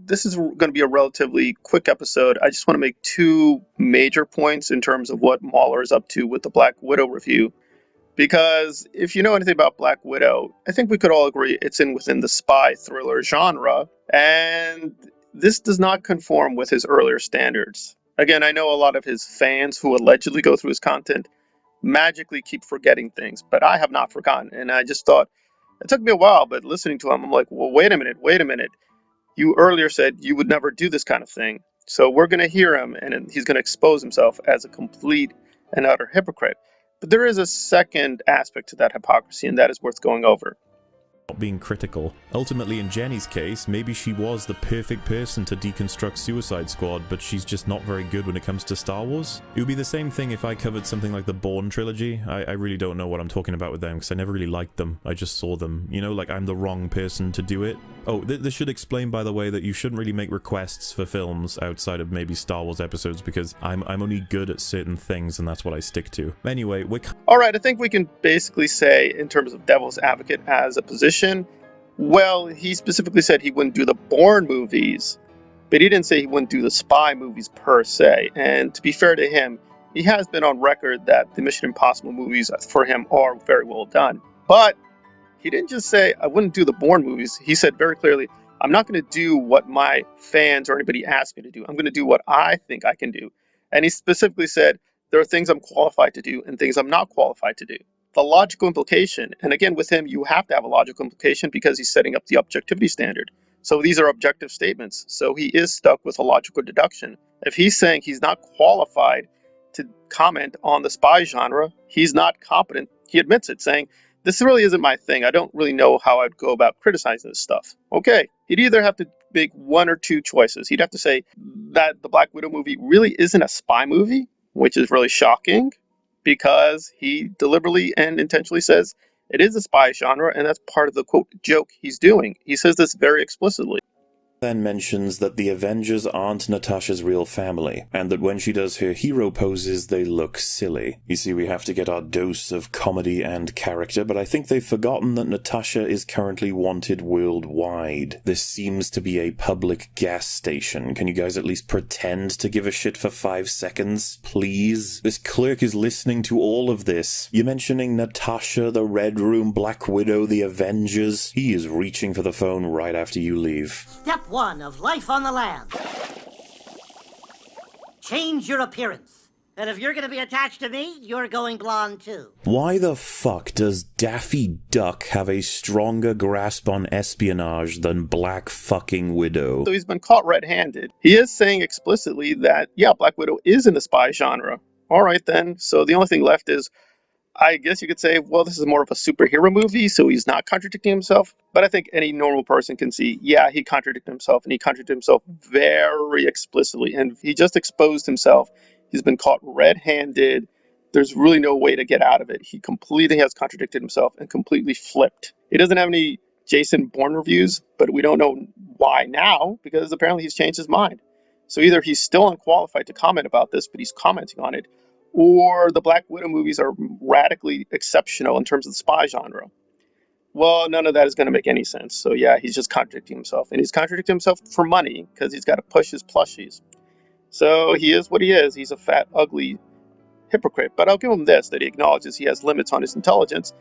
this is going to be a relatively quick episode. I just want to make two major points in terms of what Mauler is up to with the Black Widow review. Because if you know anything about Black Widow, I think we could all agree it's within the spy thriller genre, and this does not conform with his earlier standards. Again, I know a lot of his fans who allegedly go through his content magically keep forgetting things, but I have not forgotten. And I just thought, it took me a while, but listening to him, I'm like, well, wait a minute. You earlier said you would never do this kind of thing. So we're going to hear him, and he's going to expose himself as a complete and utter hypocrite. But there is a second aspect to that hypocrisy, and that is worth going over. Being critical. Ultimately, in Jenny's case, maybe she was the perfect person to deconstruct Suicide Squad, but she's just not very good when it comes to Star Wars. It would be the same thing if I covered something like the Bourne trilogy. I really don't know what I'm talking about with them, because I never really liked them. I just saw them. You know, like, I'm the wrong person to do it. Oh, this should explain, by the way, that you shouldn't really make requests for films outside of maybe Star Wars episodes, because I'm only good at certain things, and that's what I stick to. Anyway, Alright, I think we can basically say, in terms of Devil's Advocate as a position, well, he specifically said he wouldn't do the Bourne movies, but he didn't say he wouldn't do the spy movies per se. And to be fair to him, he has been on record that the Mission Impossible movies for him are very well done. But he didn't just say, I wouldn't do the Bourne movies. He said very clearly, I'm not going to do what my fans or anybody asks me to do. I'm going to do what I think I can do. And he specifically said, there are things I'm qualified to do and things I'm not qualified to do. The logical implication, and again, with him, you have to have a logical implication because he's setting up the objectivity standard. So these are objective statements. So he is stuck with a logical deduction. If he's saying he's not qualified to comment on the spy genre, he's not competent. He admits it, saying, this really isn't my thing. I don't really know how I'd go about criticizing this stuff. Okay, he'd either have to make one or two choices. He'd have to say that the Black Widow movie really isn't a spy movie, which is really shocking, because he deliberately and intentionally says it is a spy genre, and that's part of the, quote, joke he's doing. He says this very explicitly. Then mentions that the Avengers aren't Natasha's real family, and that when she does her hero poses, they look silly. You see, we have to get our dose of comedy and character, but I think they've forgotten that Natasha is currently wanted worldwide. This seems to be a public gas station. Can you guys at least pretend to give a shit for 5 seconds, please? This clerk is listening to all of this. You're mentioning Natasha, the Red Room, Black Widow, the Avengers. He is reaching for the phone right after you leave. Step 1 of life on the land. Change your appearance. And if you're going to be attached to me, you're going blonde too. Why the fuck does Daffy Duck have a stronger grasp on espionage than Black fucking Widow? So he's been caught red-handed. He is saying explicitly that, yeah, Black Widow is in the spy genre. All right, then. So the only thing left is, I guess you could say, well, this is more of a superhero movie, so he's not contradicting himself. But I think any normal person can see, yeah, he contradicted himself, and he contradicted himself very explicitly. And he just exposed himself. He's been caught red-handed. There's really no way to get out of it. He completely has contradicted himself and completely flipped. He doesn't have any Jason Bourne reviews, but we don't know why now, because apparently he's changed his mind. So either he's still unqualified to comment about this, but he's commenting on it, or the Black Widow movies are radically exceptional in terms of the spy genre. Well, none of that is going to make any sense. So yeah, he's just contradicting himself. And he's contradicting himself for money, because he's got to push his plushies. So he is what he is. He's a fat, ugly hypocrite. But I'll give him this, that he acknowledges he has limits on his intelligence.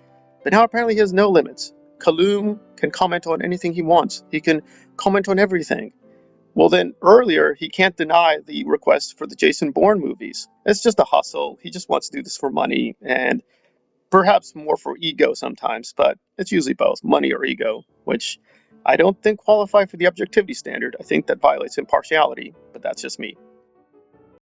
But now apparently he has no limits. Callum can comment on anything he wants. He can comment on everything. Well, then earlier, he can't deny the request for the Jason Bourne movies. It's just a hustle. He just wants to do this for money, and perhaps more for ego sometimes, but it's usually both, money or ego, which I don't think qualify for the objectivity standard. I think that violates impartiality, but that's just me.